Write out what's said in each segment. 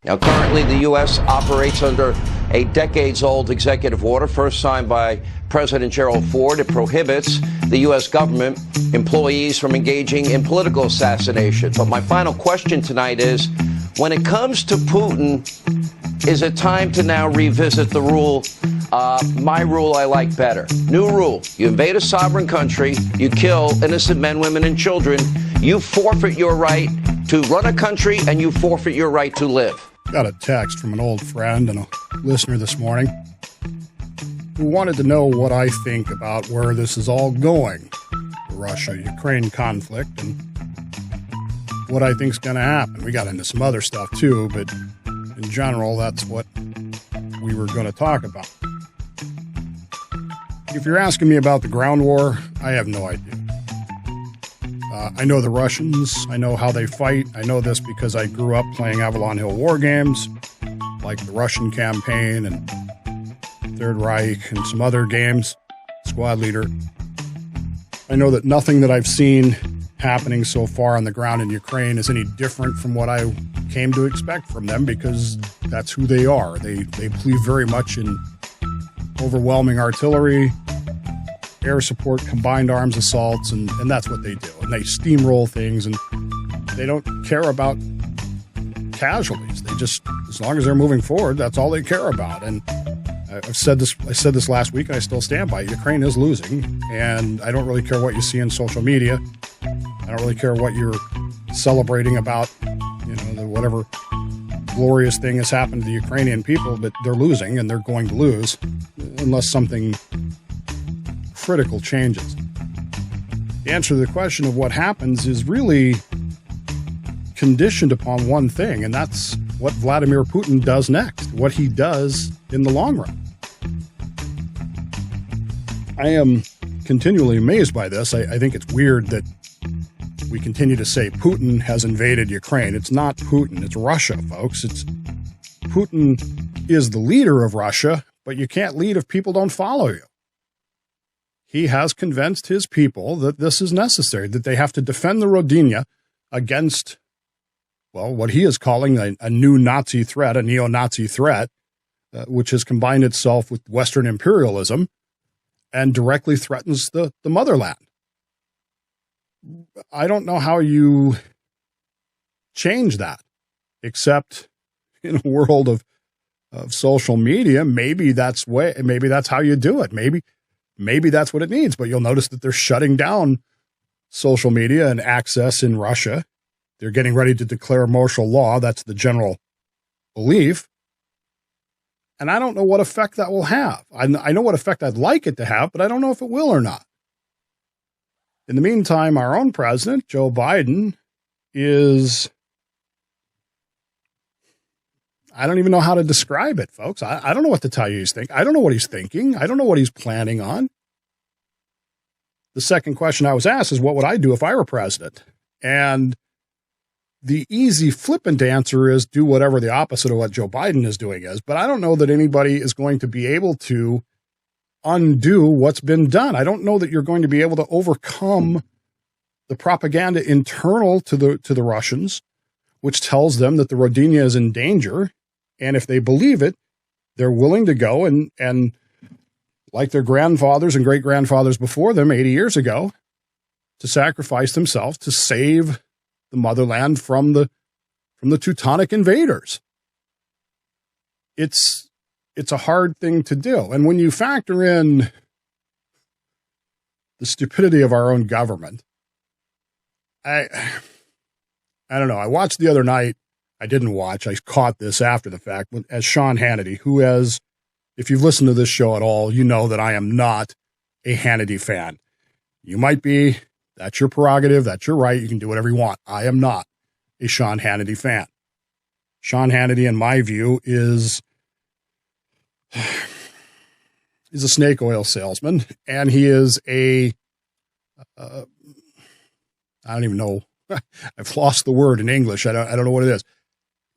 Now, currently, the U.S. operates under a decades-old executive order, first signed by President Gerald Ford. It prohibits the U.S. government employees from engaging in political assassination. But my final question tonight is, when it comes to Putin, is it time to now revisit the rule, my rule I like better? New rule. You invade a sovereign country, you kill innocent men, women, and children, you forfeit your right to run a country, and you forfeit your right to live. Got a text from an old friend and a listener this morning who wanted to know what I think about where this is all going, the Russia-Ukraine conflict, and what I think's going to happen. We got into some other stuff too, but in general, that's what we were going to talk about. If you're asking me about the ground war, I have no idea. I know the Russians. I know how they fight. I know this because I grew up playing Avalon Hill war games, like the Russian campaign and Third Reich and some other games, Squad Leader. I know that nothing that I've seen happening so far on the ground in Ukraine is any different from what I came to expect from them, because that's who they are. They believe very much in overwhelming artillery, air support, combined arms assaults, and that's what they do. And they steamroll things, and they don't care about casualties. They just, as long as they're moving forward, that's all they care about. And I said this last week, and I still stand by it. Ukraine is losing, and I don't really care what you see in social media. I don't really care what you're celebrating about, whatever glorious thing has happened to the Ukrainian people, but they're losing, and they're going to lose unless something critical changes. The answer to the question of what happens is really conditioned upon one thing, and that's what Vladimir Putin does next, what he does in the long run. I am continually amazed by this. I think it's weird that we continue to say Putin has invaded Ukraine. It's not Putin, it's Russia, folks. Putin is the leader of Russia, but you can't lead if people don't follow you. He has convinced his people that this is necessary, that they have to defend the Rodinia against, well, what he is calling a new Nazi threat, a neo-Nazi threat, which has combined itself with Western imperialism and directly threatens the motherland. I don't know how you change that, except in a world of social media. Maybe that's how you do it. Maybe that's what it needs, but you'll notice that they're shutting down social media and access in Russia. They're getting ready to declare martial law. That's the general belief. And I don't know what effect that will have. I know what effect I'd like it to have, but I don't know if it will or not. In the meantime, our own president, Joe Biden, is, I don't even know how to describe it, folks. I don't know what to tell you he's thinking. I don't know what he's thinking. I don't know what he's planning on. The second question I was asked is, what would I do if I were president? And the easy, flippant answer is do whatever the opposite of what Joe Biden is doing is. But I don't know that anybody is going to be able to undo what's been done. I don't know that you're going to be able to overcome the propaganda internal to the Russians, which tells them that the Rodinia is in danger. And if they believe it, they're willing to go and like their grandfathers and great-grandfathers before them 80 years ago, to sacrifice themselves to save the motherland from the Teutonic invaders. It's a hard thing to do. And when you factor in the stupidity of our own government, I don't know. I watched the other night. I didn't watch. I caught this after the fact as Sean Hannity, who has, if you've listened to this show at all, you know that I am not a Hannity fan. You might be. That's your prerogative. That's your right. You can do whatever you want. I am not a Sean Hannity fan. Sean Hannity, in my view, is a snake oil salesman, and he is I don't even know. I've lost the word in English. I don't know what it is.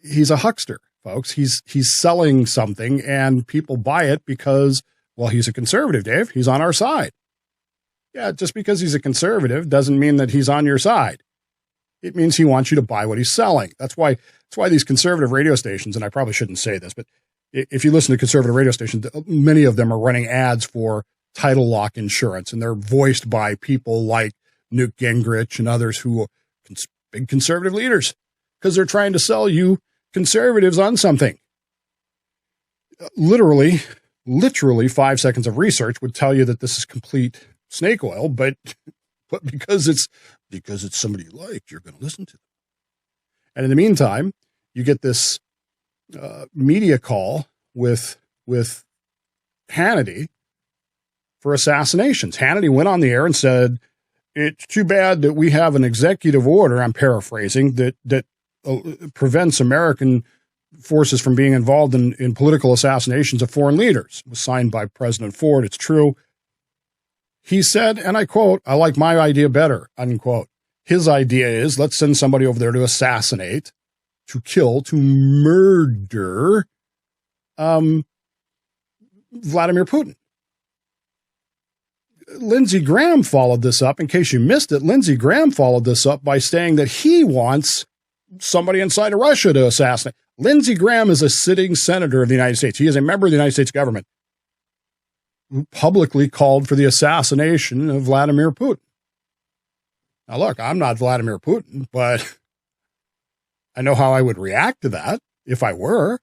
He's a huckster, folks. He's selling something, and people buy it because, well, he's a conservative, Dave. He's on our side. Yeah, just because he's a conservative doesn't mean that he's on your side. It means he wants you to buy what he's selling. That's why That's why these conservative radio stations, and I probably shouldn't say this, but if you listen to conservative radio stations, many of them are running ads for title lock insurance, and they're voiced by people like Newt Gingrich and others who are big conservative leaders, because they're trying to sell you conservatives on something. Literally 5 seconds of research would tell you that this is complete snake oil, but because it's somebody you like, you're going to listen to them. And in the meantime, you get this media call with Hannity for assassinations. Hannity went on the air and said, it's too bad that we have an executive order, I'm paraphrasing, that prevents American forces from being involved in political assassinations of foreign leaders. It was signed by President Ford. It's true. He said, and I quote, I like my idea better, unquote. His idea is, let's send somebody over there to assassinate, to kill, to murder Vladimir Putin. Lindsey Graham followed this up. In case you missed it, Lindsey Graham followed this up by saying that he wants somebody inside of Russia to assassinate. Lindsey Graham is a sitting senator of the United States. He is a member of the United States government who publicly called for the assassination of Vladimir Putin. Now, look, I'm not Vladimir Putin, but I know how I would react to that if I were.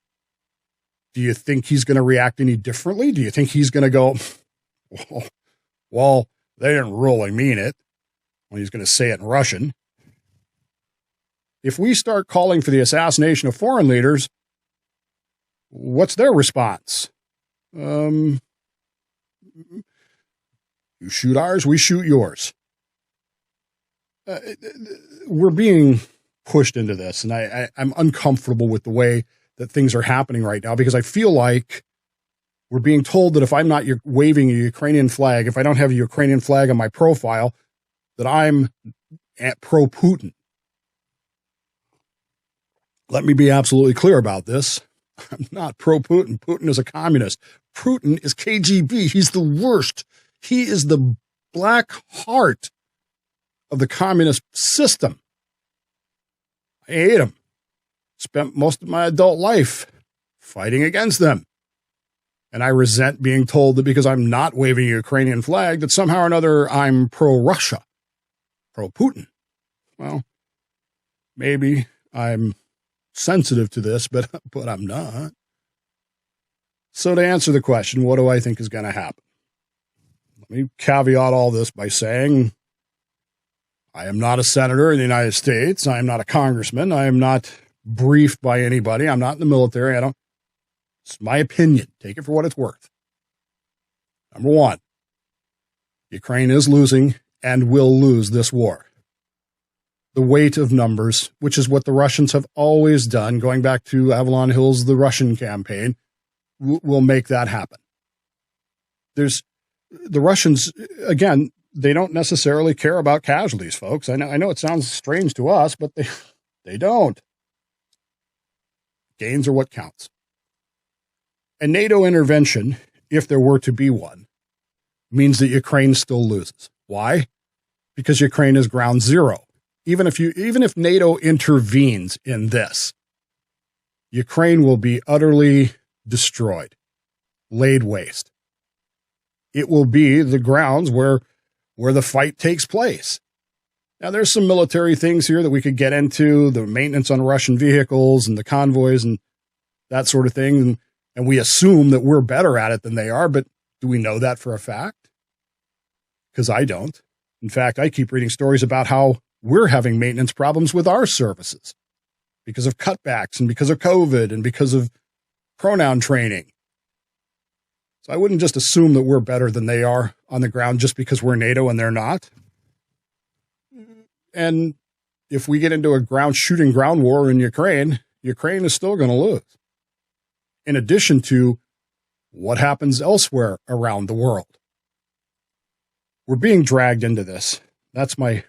Do you think he's going to react any differently? Do you think he's going to go, well, they didn't really mean it? Well, he's going to say it in Russian. If we start calling for the assassination of foreign leaders, what's their response? You shoot ours, we shoot yours. We're being pushed into this, and I'm uncomfortable with the way that things are happening right now, because I feel like we're being told that if I'm not waving a Ukrainian flag, if I don't have a Ukrainian flag on my profile, that I'm pro-Putin. Let me be absolutely clear about this. I'm not pro-Putin. Putin is a communist. Putin is KGB. He's the worst. He is the black heart of the communist system. I hate him. Spent most of my adult life fighting against them. And I resent being told that because I'm not waving a Ukrainian flag, that somehow or another I'm pro-Russia, pro-Putin. Well, maybe I'm sensitive to this, but I'm not. So to answer the question, what do I think is going to happen? Let me caveat all this by saying I am not a senator in the United States. I am not a congressman. I am not briefed by anybody. I'm not in the military. It's my opinion. Take it for what it's worth. Number one, Ukraine is losing and will lose this war. The weight of numbers, which is what the Russians have always done, going back to Avalon Hill's The Russian Campaign, will make that happen. The Russians, again, they don't necessarily care about casualties, folks. I know it sounds strange to us, but they don't. Gains are what counts. A NATO intervention, if there were to be one, means that Ukraine still loses. Why? Because Ukraine is ground zero. Even if NATO intervenes in this, Ukraine will be utterly destroyed, laid waste. It will be the grounds where the fight takes place. Now, there's some military things here that we could get into, the maintenance on Russian vehicles and the convoys and that sort of thing. And we assume that we're better at it than they are, but do we know that for a fact? Because I don't. In fact, I keep reading stories about how we're having maintenance problems with our services because of cutbacks and because of COVID and because of pronoun training. So I wouldn't just assume that we're better than they are on the ground just because we're NATO and they're not. And if we get into a ground war in Ukraine, Ukraine is still going to lose. In addition to what happens elsewhere around the world. We're being dragged into this. That's my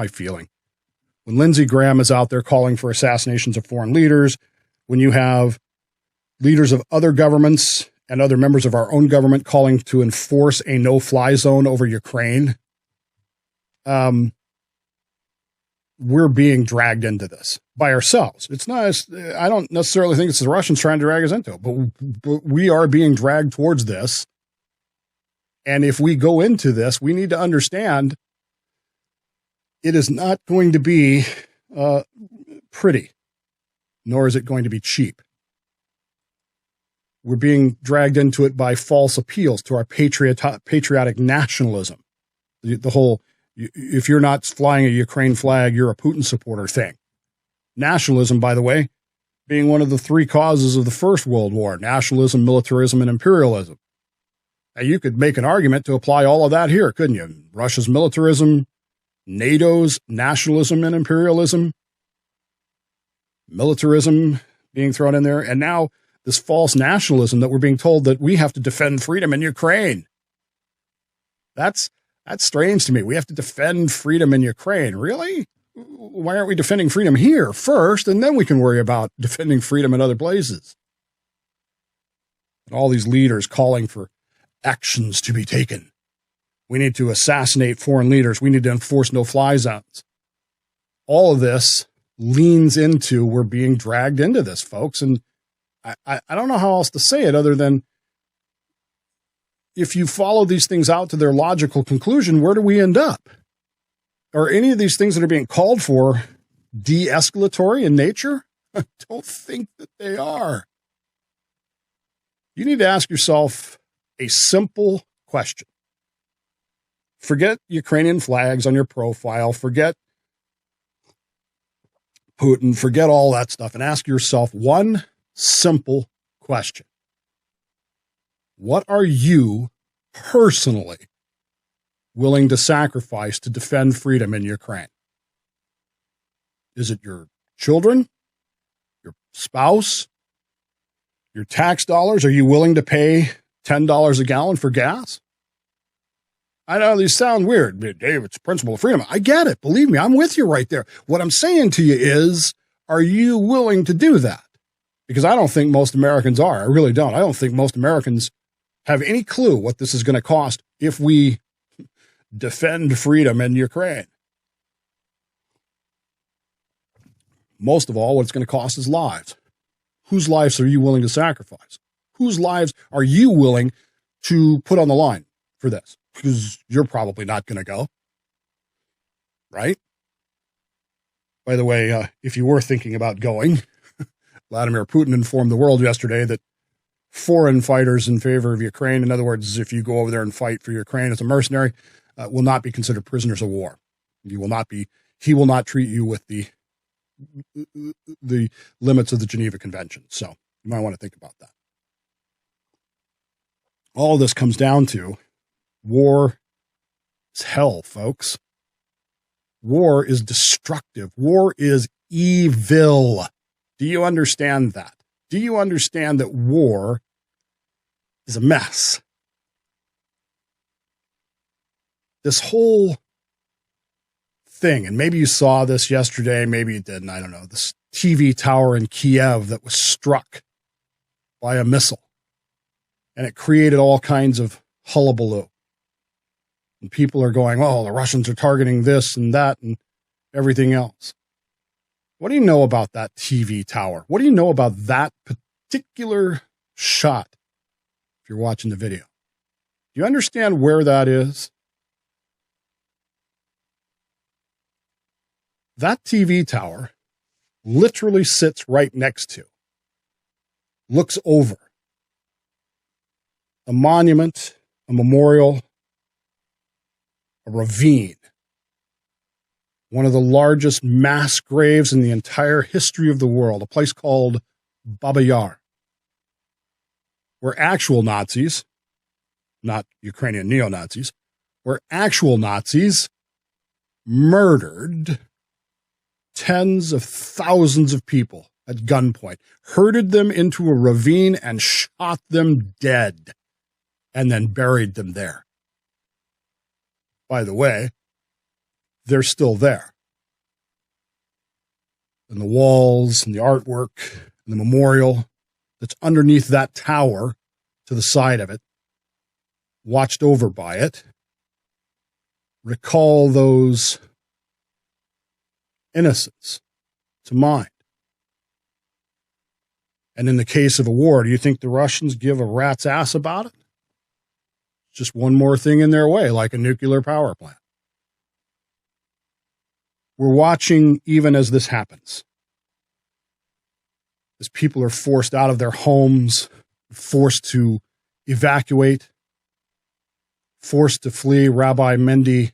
feeling. When Lindsey Graham is out there calling for assassinations of foreign leaders, when you have leaders of other governments and other members of our own government calling to enforce a no-fly zone over Ukraine, we're being dragged into this by ourselves. It's not, I don't necessarily think it's the Russians trying to drag us into it, but we are being dragged towards this. And if we go into this, we need to understand it is not going to be pretty, nor is it going to be cheap. We're being dragged into it by false appeals to our patriotic nationalism. The whole, if you're not flying a Ukraine flag, you're a Putin supporter thing. Nationalism, by the way, being one of the three causes of the First World War: nationalism, militarism, and imperialism. Now, you could make an argument to apply all of that here, couldn't you? Russia's militarism, NATO's nationalism and imperialism, militarism being thrown in there, and now this false nationalism that we're being told that we have to defend freedom in Ukraine. That's strange to me. We have to defend freedom in Ukraine. Really? Why aren't we defending freedom here first, and then we can worry about defending freedom in other places? And all these leaders calling for actions to be taken. We need to assassinate foreign leaders. We need to enforce no-fly zones. All of this leans into we're being dragged into this, folks. And I don't know how else to say it other than if you follow these things out to their logical conclusion, where do we end up? Are any of these things that are being called for de-escalatory in nature? I don't think that they are. You need to ask yourself a simple question. Forget Ukrainian flags on your profile. Forget Putin. Forget all that stuff and ask yourself one simple question. What are you personally willing to sacrifice to defend freedom in Ukraine? Is it your children, your spouse, your tax dollars? Are you willing to pay $10 a gallon for gas? I know these sound weird, but Dave, it's principle of freedom. I get it. Believe me, I'm with you right there. What I'm saying to you is, are you willing to do that? Because I don't think most Americans are. I really don't. I don't think most Americans have any clue what this is going to cost if we defend freedom in Ukraine. Most of all, what it's going to cost is lives. Whose lives are you willing to sacrifice? Whose lives are you willing to put on the line for this? Because you're probably not going to go, right? By the way, if you were thinking about going, Vladimir Putin informed the world yesterday that foreign fighters in favor of Ukraine, in other words, if you go over there and fight for Ukraine as a mercenary, will not be considered prisoners of war. He will not treat you with the limits of the Geneva Convention. So you might want to think about that. All this comes down to war is hell, folks. War is destructive. War is evil. Do you understand that? Do you understand that war is a mess? This whole thing, and maybe you saw this yesterday, maybe you didn't, I don't know, this TV tower in Kiev that was struck by a missile, and it created all kinds of hullabaloo. And people are going, oh, the Russians are targeting this and that and everything else. What do you know about that TV tower? What do you know about that particular shot if you're watching the video? Do you understand where that is? That TV tower literally sits right next to, looks over a monument, a memorial, a ravine, one of the largest mass graves in the entire history of the world, a place called Baba Yar, where actual Nazis, not Ukrainian neo-Nazis, where actual Nazis murdered tens of thousands of people at gunpoint, herded them into a ravine and shot them dead, and then buried them there. By the way, they're still there. And the walls and the artwork and the memorial that's underneath that tower to the side of it, watched over by it, recall those innocence to mind. And in the case of a war, do you think the Russians give a rat's ass about it? Just one more thing in their way, like a nuclear power plant. We're watching even as this happens. As people are forced out of their homes, forced to evacuate, forced to flee. Rabbi Mendy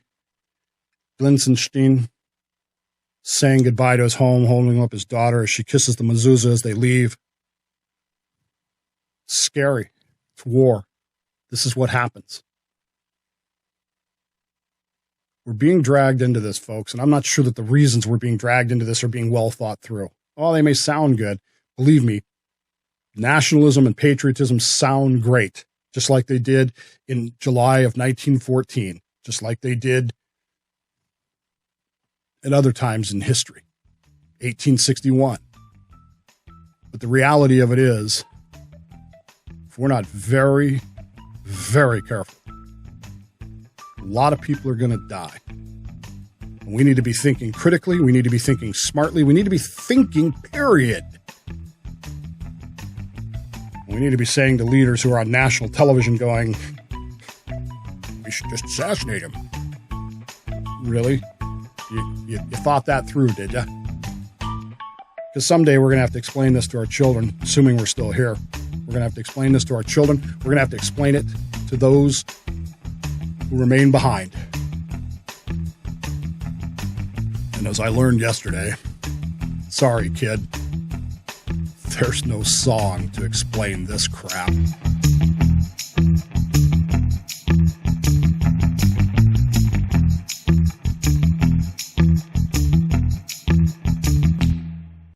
Glinsenstein saying goodbye to his home, holding up his daughter as she kisses the mezuzah as they leave. It's scary. It's war. This is what happens. We're being dragged into this, folks, and I'm not sure that the reasons we're being dragged into this are being well thought through. Oh, they may sound good. Believe me, nationalism and patriotism sound great, just like they did in July of 1914, just like they did at other times in history, 1861. But the reality of it is, if we're not very, very careful, a lot of people are going to die. And we need to be thinking critically. We need to be thinking smartly. We need to be thinking, period. We need to be saying to leaders who are on national television going, we should just assassinate him. Really? You thought that through, did you? Because someday we're going to have to explain this to our children, assuming we're still here. We're going to have to explain this to our children. We're going to have to explain it to those who remain behind. And as I learned yesterday, sorry, kid, there's no song to explain this crap.